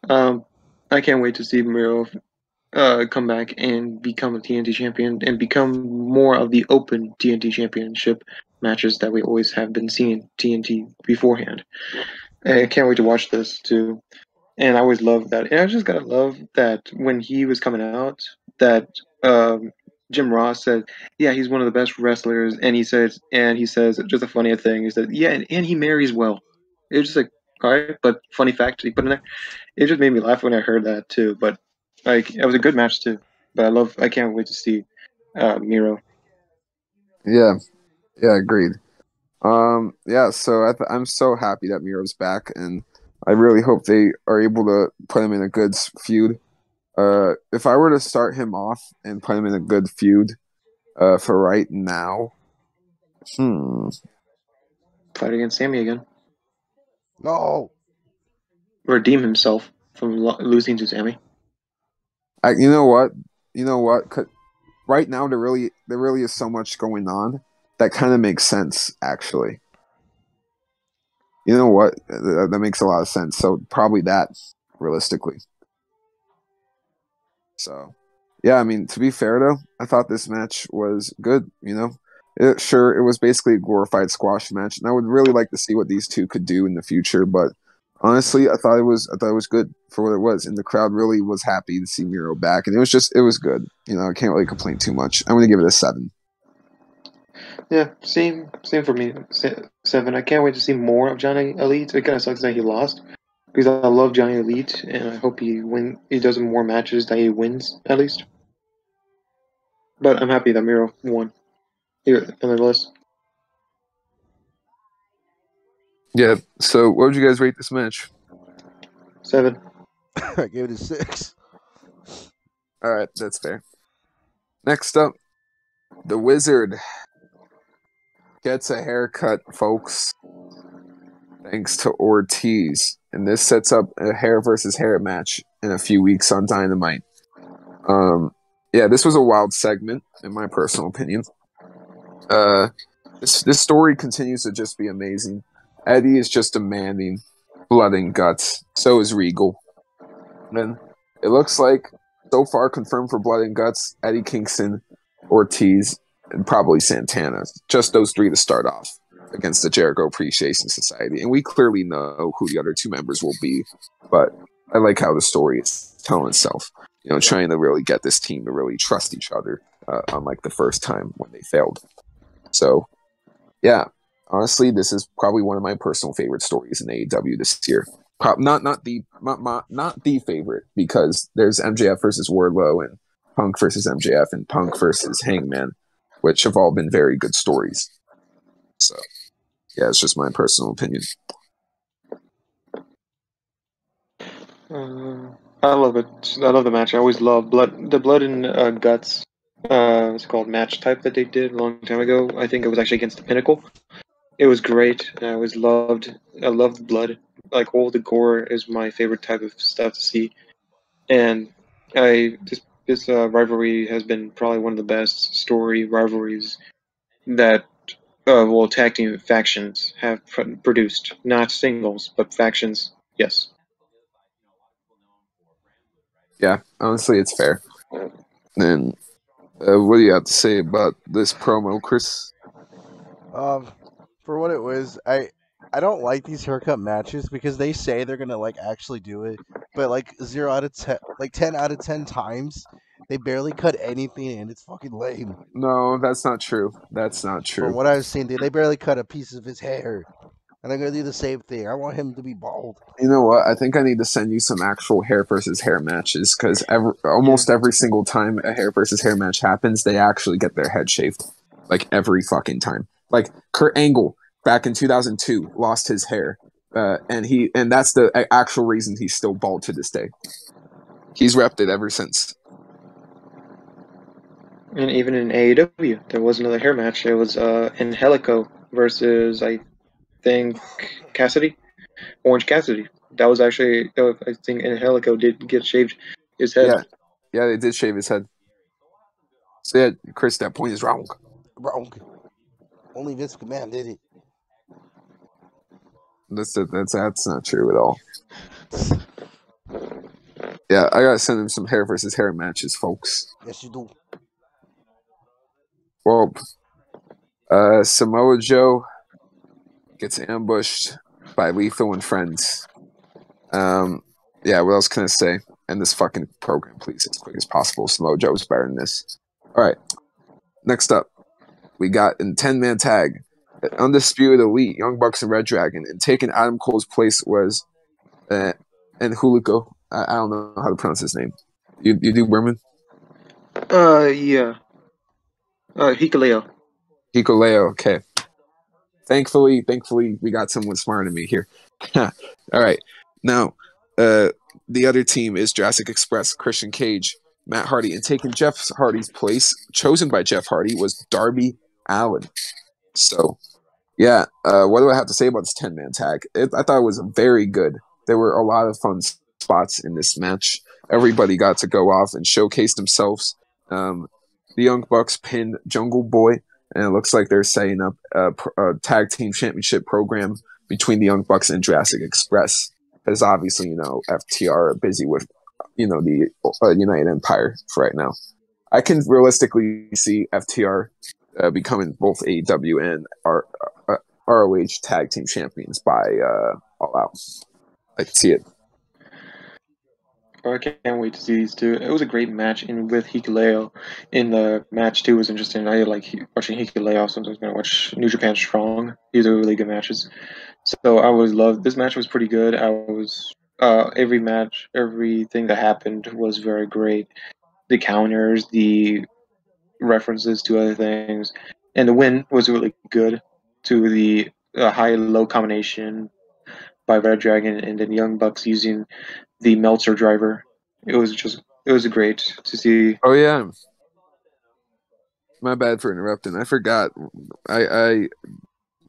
I can't wait to see Miro come back and become a TNT champion and become more of the open TNT championship matches that we always have been seeing TNT beforehand. I can't wait to watch this too. And I always love that. And I just gotta love that when he was coming out, that Jim Ross said, "Yeah, he's one of the best wrestlers." And he says, just a funny thing. He said, "Yeah, and he marries well." It was just like, all right, but funny fact he put in there. It just made me laugh when I heard that too. But like, it was a good match too. But I can't wait to see Miro. Yeah, agreed. So I'm so happy that Miro's back, and I really hope they are able to put him in a good feud. If I were to start him off and put him in a good feud, for right now, Fight against Sammy again. No. Redeem himself from losing to Sammy. You know what? Right now there really is so much going on that kind of makes sense, actually. You know what? That makes a lot of sense. So probably that, realistically. So, yeah, I mean, to be fair though, I thought this match was good. Sure, it was basically a glorified squash match, and I would really like to see what these two could do in the future. But honestly, I thought it was good for what it was, and the crowd really was happy to see Miro back, and it was good. I can't really complain too much. I'm gonna give it a 7. Yeah, same for me. 7. I can't wait to see more of Johnny Elite. It kind of sucks that he lost because I love Johnny Elite, and I hope he does more matches that he wins at least. But I'm happy that Miro won here on the list. Yeah. So, what would you guys rate this match? 7. I gave it a 6. All right, that's fair. Next up, the Wizard gets a haircut, folks, thanks to Ortiz. And this sets up a hair versus hair match in a few weeks on Dynamite. Yeah, this was a wild segment, in my personal opinion. This story continues to just be amazing. Eddie is just demanding blood and guts. So is Regal. And it looks like, so far confirmed for blood and guts, Eddie Kingston, Ortiz, and probably Santana. Just those three to start off against the Jericho Appreciation Society. And we clearly know who the other two members will be. But I like how the story is telling itself. Trying to really get this team to really trust each other, unlike the first time when they failed. So, yeah, honestly, this is probably one of my personal favorite stories in AEW this year. Not the favorite, because there's MJF versus Wardlow and Punk versus MJF and Punk versus Hangman, which have all been very good stories. So, yeah, it's just my personal opinion. I love it. I love the match. I always love the blood and guts. It's called match type that they did a long time ago. I think it was actually against the Pinnacle. It was great. I always loved. I loved blood. Like all the gore is my favorite type of stuff to see. And this rivalry has been probably one of the best story rivalries that tag team factions have produced. Not singles, but factions. Yes. Yeah, honestly, it's fair. And what do you have to say about this promo, Chris? For what it was, I don't like these haircut matches because they say they're gonna actually do it, but 0 out of 10, 10 out of 10 times, they barely cut anything, and it's fucking lame. No, that's not true. That's not true. From what I've seen, they barely cut a piece of his hair, and they're gonna do the same thing. I want him to be bald. You know what? I think I need to send you some actual hair versus hair matches, because almost every single time a hair versus hair match happens, they actually get their head shaved. Every fucking time. Kurt Angle back in 2002 lost his hair, and that's the actual reason he's still bald to this day. He's repped it ever since. And even in AEW, there was another hair match. It was Angelico versus, I think, Cassidy, Orange Cassidy. That was actually, I think Angelico did get shaved his head. Yeah, they did shave his head. So yeah, Chris, that point is wrong. Wrong. Only Vince McMahon did it. That's not true at all. Yeah, I gotta send him some hair versus hair matches, folks. Yes, you do. Well, Samoa Joe gets ambushed by Lethal and friends. Yeah, what else can I say? End this fucking program, please, as quick as possible. Samoa Joe's better than this. All right. Next up, we got in 10-man tag, Undisputed Elite, Young Bucks and Red Dragon, and taking Adam Cole's place was Angelico. I don't know how to pronounce his name. You do, Berman? Yeah. Hikuleo. Hikuleo, okay. Thankfully, we got someone smarter than me here. All right. Now, the other team is Jurassic Express, Christian Cage, Matt Hardy, and taking Jeff Hardy's place, chosen by Jeff Hardy, was Darby Allin. So, yeah, what do I have to say about this 10-man tag? I thought it was very good. There were a lot of fun spots in this match. Everybody got to go off and showcase themselves. The Young Bucks pinned Jungle Boy and it looks like they're setting up a tag team championship program between the Young Bucks and Jurassic Express. Because obviously, FTR are busy with, the United Empire for right now. I can realistically see FTR becoming both AEW and ROH tag team champions by All Out. I can see it. I can't wait to see these two. It was a great match, and with Hikuleo in the match too was interesting. I like watching Hikuleo. Sometimes when I watch New Japan Strong, these are really good matches. So I always loved this match. Was pretty good. I was every match, everything that happened was very great. The counters, the references to other things, and the win was really good to the high-low combination by Red Dragon and then Young Bucks using the Meltzer driver. It was great to see. Oh yeah, my bad for interrupting. I forgot. I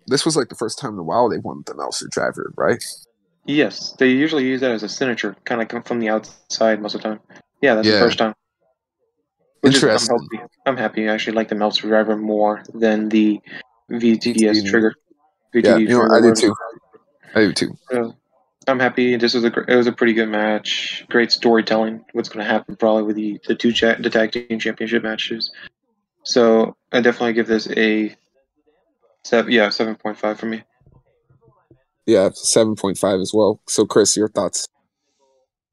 this was like the first time in a while they won the Meltzer driver, right? Yes, they usually use that as a signature, kind of come from the outside most of the time. Yeah, that's the Yeah, first time. Which is interesting. I'm happy. I actually like the Meltzer driver more than the VTS trigger. Yeah, VTD trigger. I do Whatever. too. I do too. I'm happy. It was a pretty good match. Great storytelling. What's going to happen probably with the tag team championship matches. So I definitely give this a 7.5 for me. Yeah, 7.5 as well. So, Chris, your thoughts?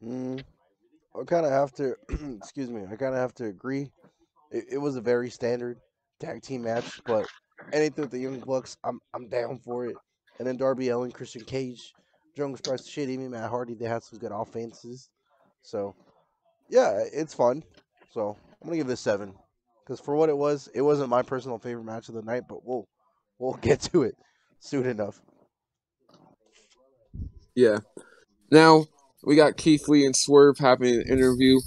I kind of have to, excuse me, I kind of have to agree. It was a very standard tag team match, but anything with the Young Bucks, I'm down for it. And then Darby Allin, Christian Cage, Jungle Express, shit, even Matt Hardy, they had some good offenses. So yeah, it's fun. So I'm gonna give this 7 because for what it wasn't my personal favorite match of the night, but we'll get to it soon enough. Yeah. Now we got Keith Lee and Swerve having an interview.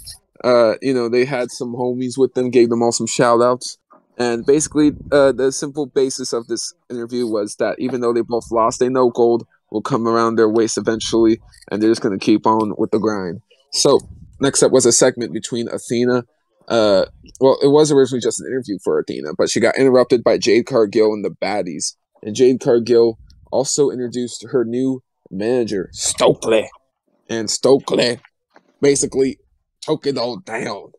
They had some homies with them, gave them all some shout outs. And basically, the simple basis of this interview was that even though they both lost, they know gold will come around their waist eventually, and they're just going to keep on with the grind. So, next up was a segment between Athena. Well, it was originally just an interview for Athena, but she got interrupted by Jade Cargill and the Baddies. And Jade Cargill also introduced her new manager, Stokely. And Stokely basically took it all down.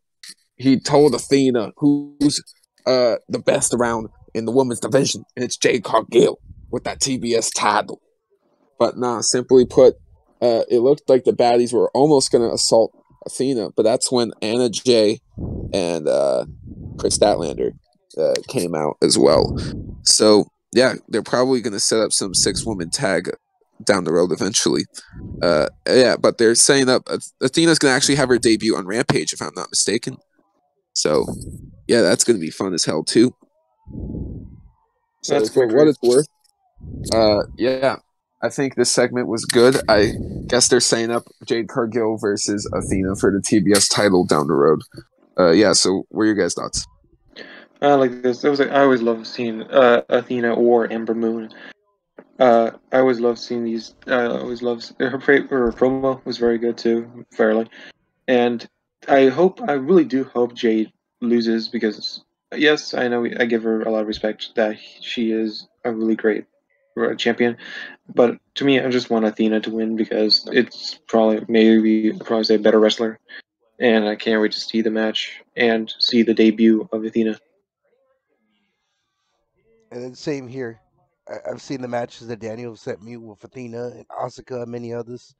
He told Athena who's the best around in the women's division, and it's Jade Cargill with that TBS title. But nah, simply put, it looked like the baddies were almost going to assault Athena, but that's when Anna Jay and Chris Statlander came out as well. So yeah, they're probably going to set up some 6-woman tag down the road eventually. But they're saying up Athena's going to actually have her debut on Rampage, if I'm not mistaken. So yeah, that's going to be fun as hell too. So That's for great. what it's worth, I think this segment was good. I guess they're saying up Jade Cargill versus Athena for the TBS title down the road. So what are your guys' thoughts? I like this. I always love seeing Athena or Ember Moon. I always love seeing these. I always love her promo was very good too, fairly. And I really do hope Jade loses because yes, I know I give her a lot of respect that she is a really great champion. But to me, I just want Athena to win because it's probably say a better wrestler, and I can't wait to see the match and see the debut of Athena. And then same here. I've seen the matches that Daniel sent me with Athena and Asuka and many others.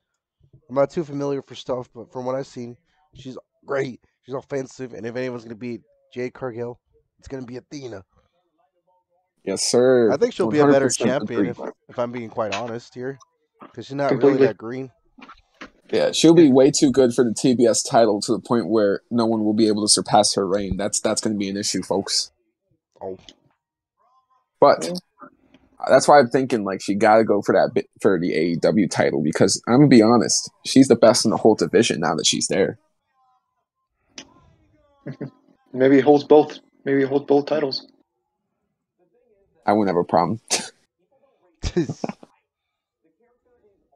I'm not too familiar for stuff, but from what I've seen, she's great. She's offensive, and if anyone's gonna beat Jade Cargill, it's gonna be Athena. Yes, sir. I think she'll be a better 100% champion agree. if I'm being quite honest here, because she's not really Completely. that green. Yeah, she'll be way too good for the TBS title to the point where no one will be able to surpass her reign. That's going to be an issue, folks. Oh, But that's why I'm thinking like she got to go for that bit for the AEW title because I'm gonna be honest, she's the best in the whole division now that she's there. Maybe it holds both. Maybe it holds both titles. I wouldn't have a problem.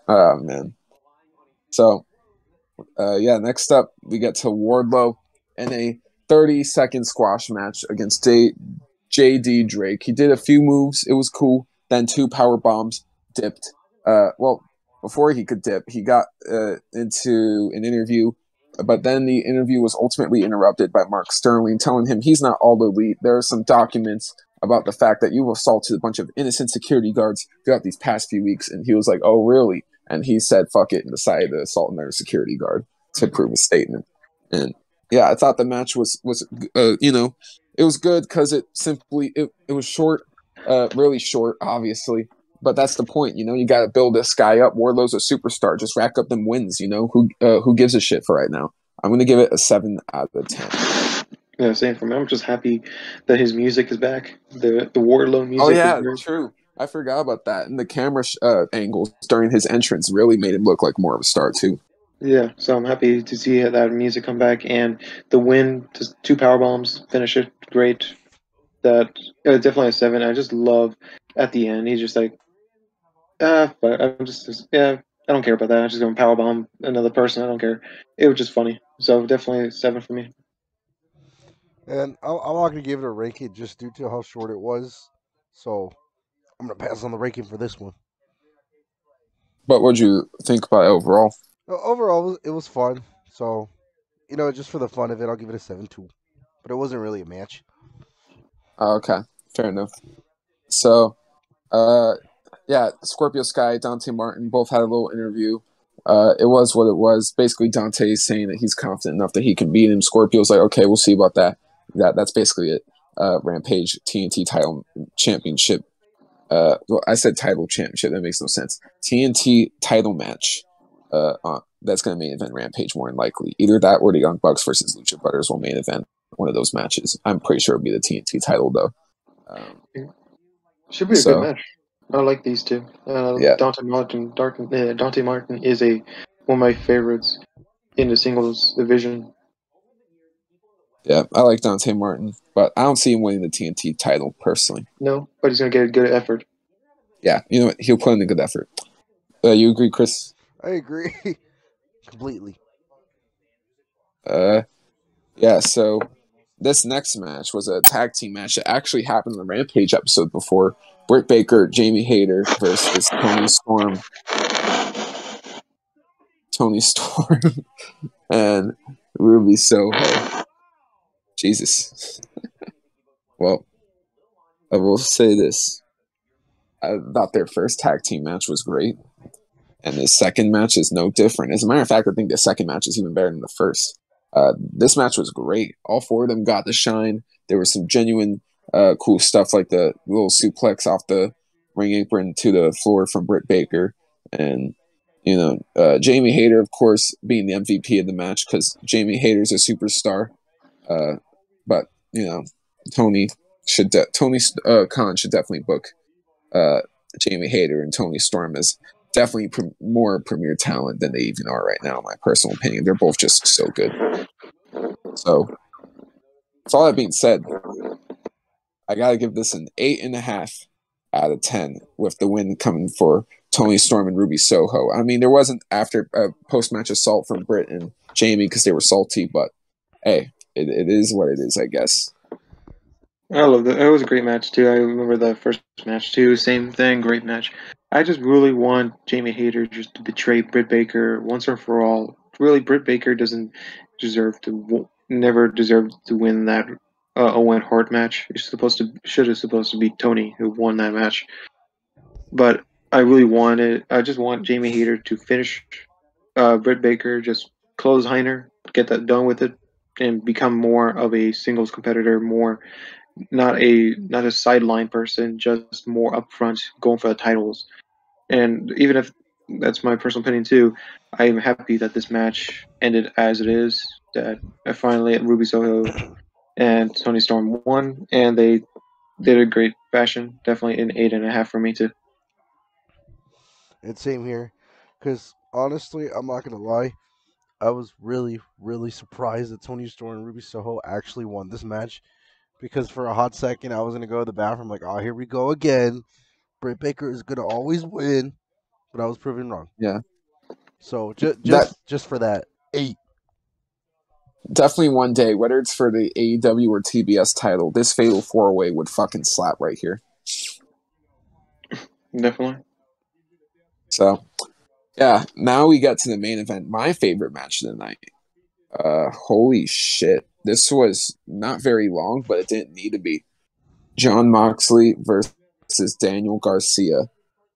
Oh man. So next up we get to Wardlow in a 30-second squash match against JD Drake. He did a few moves. It was cool. Then 2 power bombs, dipped. Well, before he could dip, he got into an interview, but then the interview was ultimately interrupted by Mark Sterling telling him he's not all elite. There are some documents about the fact that you assaulted a bunch of innocent security guards throughout these past few weeks. And he was like, oh, really? And he said, fuck it, and decided to assault another security guard to prove a statement. And yeah, I thought the match was it was good because it was short, really short, obviously. But that's the point, you got to build this guy up. Wardlow's a superstar. Just rack up them wins, who gives a shit for right now? I'm going to give it a 7 out of 10. Yeah, same for me. I'm just happy that his music is back. The Wardlow Oh, music is yeah, great. true. I forgot about that. And the camera angles during his entrance really made him look like more of a star, too. Yeah, so I'm happy to see that music come back and the win, just 2 power bombs, finish it, great. That definitely a 7. I just love at the end. He's just like, but I'm yeah, I don't care about that. I'm just going to power bomb another person. I don't care. It was just funny. So definitely a 7 for me. And I'm not going to give it a ranking just due to how short it was. So I'm going to pass on the ranking for this one. But what'd you think about it overall? Overall, it was fun. So, just for the fun of it, I'll give it a 7 too. But it wasn't really a match. Okay, fair enough. So, uh, yeah, Scorpio Sky, Dante Martin both had a little interview. It was what it was. Basically, Dante is saying that he's confident enough that he can beat him. Scorpio's like, okay, we'll see about that. That's basically it. Rampage TNT title championship. Well, I said title championship. That makes no sense. TNT title match. That's going to main event Rampage more than likely. Either that or the Young Bucks versus Lucha Brothers will main event one of those matches. I'm pretty sure it'll be the TNT title though. Should be a good So match. I like these two. yeah, Dante Martin is one of my favorites in the singles division. yeah, I like Dante Martin, but I don't see him winning the TNT title personally. No, but he's gonna get a good effort. Yeah, you know what? He'll put in a good effort. You agree, Chris? I agree completely. Yeah. So this next match was a tag team match that actually happened in the Rampage episode before. Britt Baker, Jamie Hayter versus Tony Storm, and Ruby Soho. Jesus. Well, I will say this. I thought their first tag team match was great. And the second match is no different. As a matter of fact, I think the second match is even better than the first. This match was great. All 4 of them got the shine. There was some genuine cool stuff like the little suplex off the ring apron to the floor from Britt Baker. And, Jamie Hayter, of course, being the MVP of the match because Jamie Hayter's a superstar. But, Tony Tony Khan should definitely book Jamie Hayter and Tony Storm as definitely more premier talent than they even are right now, in my personal opinion. They're both just so good. So, with all that being said, I got to give this an 8.5 out of 10 with the win coming for Tony Storm and Ruby Soho. I mean, there wasn't after a post-match assault from Britt and Jamie because they were salty, but hey, it is what it is, I guess. I love that. It was a great match too. I remember the first match too. Same thing, great match. I just really want Jamie Hayter just to betray Britt Baker once and for all. Really, Britt Baker doesn't never deserved to win that Owen Hart match. Should have supposed to be Tony who won that match. But I just want Jamie Hayter to finish Britt Baker, just close Heiner, get that done with it, and become more of a singles competitor, more not a sideline person, just more upfront, going for the titles. And even if that's my personal opinion too, I am happy that this match ended as it is. That I finally Ruby Soho and Tony Storm won, and they did a great fashion. Definitely an 8.5 for me too. And same here. Because honestly, I'm not going to lie. I was really, really surprised that Tony Storm and Ruby Soho actually won this match. Because for a hot second, I was going to go to the bathroom like, oh, here we go again. Britt Baker is going to always win. But I was proven wrong. Yeah. So That just for that, 8. definitely one day, whether it's for the AEW or TBS title, this Fatal 4-Way would fucking slap right here. Definitely. So, yeah, now we get to the main event. My favorite match of the night. Holy shit. This was not very long, but it didn't need to be. Jon Moxley versus Daniel Garcia.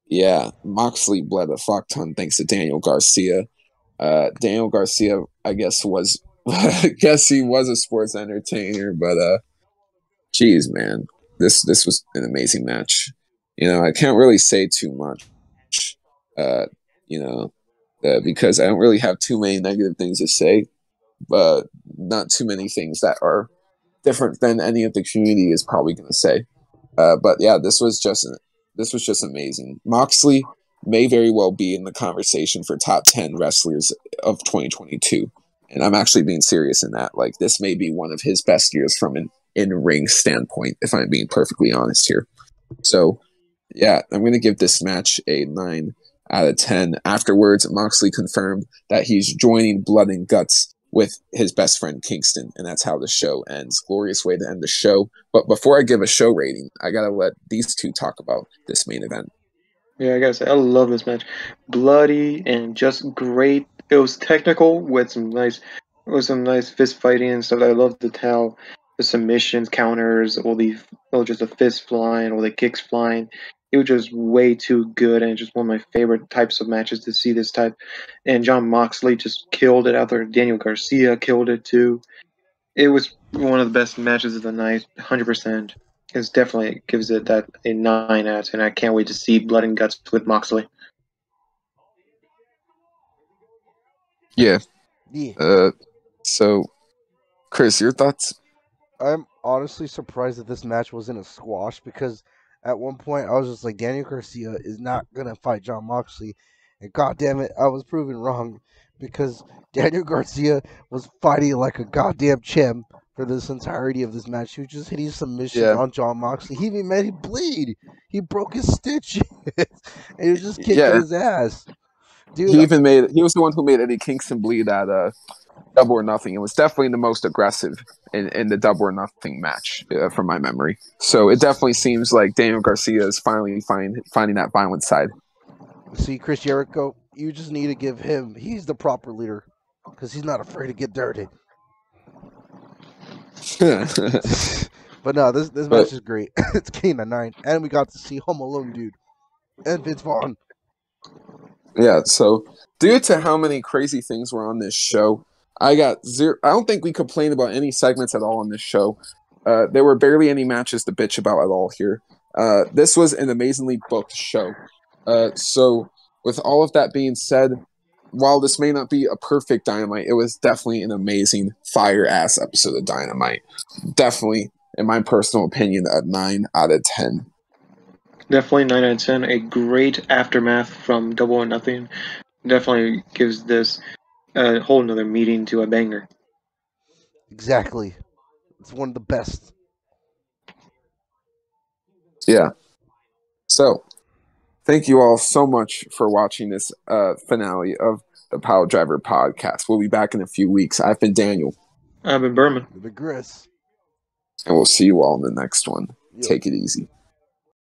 Yeah, Moxley bled a fuck ton thanks to Daniel Garcia. Daniel Garcia, I guess, was I guess he was a sports entertainer, but geez, man, this was an amazing match. I can't really say too much, uh, you know, because I don't really have too many negative things to say, but not too many things that are different than any of the community is probably going to say. But yeah, this was just amazing. Moxley may very well be in the conversation for top 10 wrestlers of 2022. And I'm actually being serious in that. Like, this may be one of his best years from an in-ring standpoint, if I'm being perfectly honest here. So, yeah, I'm going to give this match a 9 out of 10. Afterwards, Moxley confirmed that he's joining Blood and Guts with his best friend Kingston, and that's how the show ends. Glorious way to end the show. But before I give a show rating, I gotta let these two talk about this main event. Yeah, I gotta say, I love this match. Bloody and just great. It was technical with some nice fist fighting and stuff. I love how the submissions, counters, just the fist flying, all the kicks flying. It was just way too good, and just one of my favorite types of matches to see this type. And Jon Moxley just killed it out there. Daniel Garcia killed it too. It was one of the best matches of the night, 100%. It definitely gives it that a 9 out of 10. I can't wait to see Blood and Guts with Moxley. Yeah. Yeah. So, Chris, your thoughts? I'm honestly surprised that this match wasn't a squash because at one point I was just like, Daniel Garcia is not gonna fight Jon Moxley, and god damn it, I was proven wrong because Daniel Garcia was fighting like a goddamn champ for this entirety of this match. He was just hitting submissions Yeah. on Jon Moxley. He even made him bleed. He broke his stitch, and he was just kicking Yeah. his ass. Dude, He was the one who made Eddie Kingston bleed at Double or Nothing. It was definitely the most aggressive in the Double or Nothing match, from my memory. So it definitely seems like Daniel Garcia is finally finding that violent side. see, Chris Jericho, you just need to give him. He's the proper leader because he's not afraid to get dirty. But no, this match is great. It's getting a 9, and we got to see Home Alone dude and Vince Vaughn. Yeah, so due to how many crazy things were on this show, I got zero. I don't think we complained about any segments at all on this show. There were barely any matches to bitch about at all here. This was an amazingly booked show. So with all of that being said, while this may not be a perfect Dynamite, it was definitely an amazing fire-ass episode of Dynamite. Definitely, in my personal opinion, a 9 out of 10. Definitely 9 out of 10. A great aftermath from Double or Nothing. Definitely gives this a whole nother meaning to a banger. Exactly. It's one of the best. Yeah. So, thank you all so much for watching this finale of the Piledriver podcast. We'll be back in a few weeks. I've been Daniel. I've been Berman. The Gris. And we'll see you all in the next one. Yep. Take it easy.